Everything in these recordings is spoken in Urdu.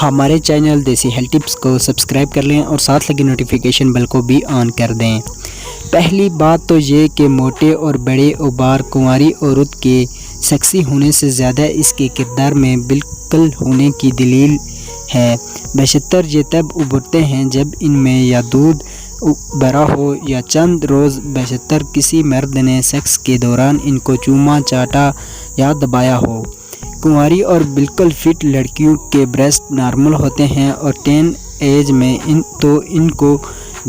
ہمارے چینل دیسی ہیلتھ ٹپس کو سبسکرائب کر لیں اور ساتھ لگے نوٹیفیکیشن بیل کو بھی آن کر دیں۔ پہلی بات تو یہ کہ موٹے اور بڑے ابار کنواری عورت کے سیکسی ہونے سے زیادہ اس کے کردار میں بالکل ہونے کی دلیل ہے۔ بیشتر یہ تب ابھرتے ہیں جب ان میں یا دودھ بھرا ہو یا چند روز بیشتر کسی مرد نے سیکس کے دوران ان کو چوما چاٹا یا دبایا ہو۔ کنواری اور بالکل فٹ لڑکیوں کے بریسٹ نارمل ہوتے ہیں اور ٹین ایج میں تو ان کو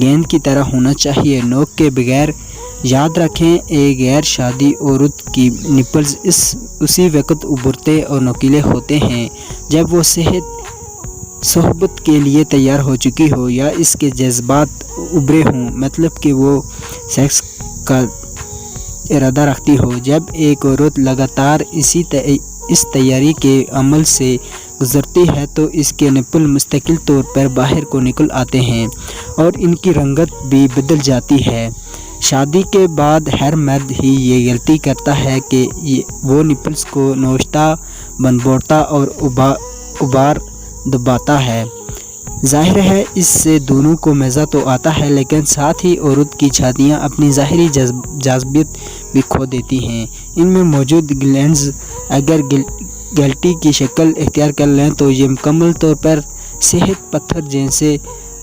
گیند کی طرح ہونا چاہیے، نوک کے بغیر۔ یاد رکھیں ایک غیر شادی عورت کی نپلز اسی وقت ابھرتے اور نوکیلے ہوتے ہیں جب وہ صحبت کے لیے تیار ہو چکی ہو یا اس کے جذبات ابھرے ہوں، مطلب کہ وہ سیکس کا ارادہ رکھتی ہو۔ جب ایک عورت لگاتار اس تیاری کے عمل سے گزرتی ہے تو اس کے نپل مستقل طور پر باہر کو نکل آتے ہیں اور ان کی رنگت بھی بدل جاتی ہے۔ شادی کے بعد ہر مرد ہی یہ غلطی کرتا ہے کہ وہ نپلز کو نوچتا، بنبوڑتا اور ابار دباتا ہے۔ ظاہر ہے اس سے دونوں کو مزہ تو آتا ہے، لیکن ساتھ ہی عورت کی چھاتیاں اپنی ظاہری جاذبیت بھی کھو دیتی ہیں۔ ان میں موجود گلینڈز اگر گلٹی کی شکل اختیار کر لیں تو یہ مکمل طور پر صحت پتھر جیسے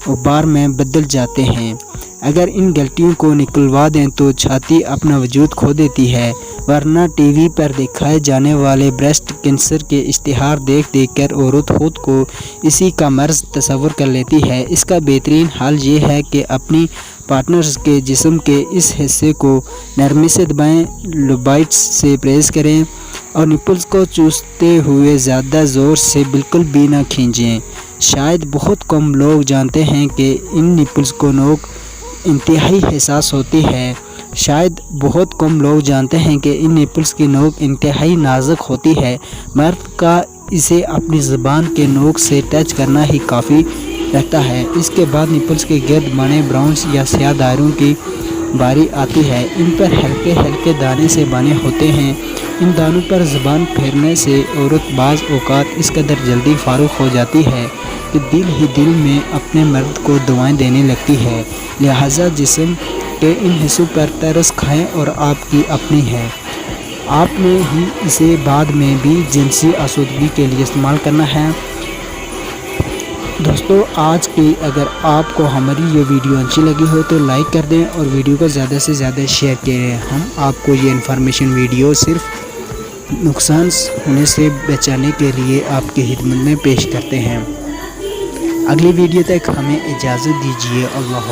ابار میں بدل جاتے ہیں۔ اگر ان گلٹیوں کو نکلوا دیں تو چھاتی اپنا وجود کھو دیتی ہے، ورنہ ٹی وی پر دکھائے جانے والے بریسٹ کینسر کے اشتہار دیکھ کر عورت خود کو اسی کا مرض تصور کر لیتی ہے۔ اس کا بہترین حل یہ ہے کہ اپنی پارٹنرز کے جسم کے اس حصے کو نرمی سے دبائیں، لوبائٹس سے پریس کریں اور نپلز کو چوستے ہوئے زیادہ زور سے بالکل بھی نہ کھینچیں۔ شاید بہت کم لوگ جانتے ہیں کہ ان نپلز کو نوک انتہائی حساس ہوتی ہے۔ نازک ہوتی ہے۔ مرد کا اسے اپنی زبان کے نوک سے ٹچ کرنا ہی کافی رہتا ہے۔ اس کے بعد نپلز کے گرد بنے براؤن یا سیاہ دائروں کی باری آتی ہے۔ ان پر ہلکے ہلکے دانے سے بنے ہوتے ہیں۔ ان دانوں پر زبان پھیرنے سے عورت بعض اوقات اس قدر جلدی فارغ ہو جاتی ہے کہ دل ہی دل میں اپنے مرد کو دعائیں دینے لگتی ہے۔ لہٰذا جسم کے ان حصوں پر ترس کھائیں اور آپ کی اپنی ہے۔ آپ نے ہی اسے بعد میں بھی جنسی آسودگی کے لیے استعمال کرنا ہے۔ دوستو آج کی اگر آپ کو ہماری یہ ویڈیو اچھی لگی ہو تو لائک کر دیں اور ویڈیو کو زیادہ سے زیادہ شیئر کریں۔ ہم آپ کو یہ انفارمیشن ویڈیو صرف نقصان ہونے سے بچانے کے لیے آپ کی خدمت میں پیش کرتے ہیں۔ اگلی ویڈیو تک ہمیں اجازت دیجیے۔ اللہ حافظ۔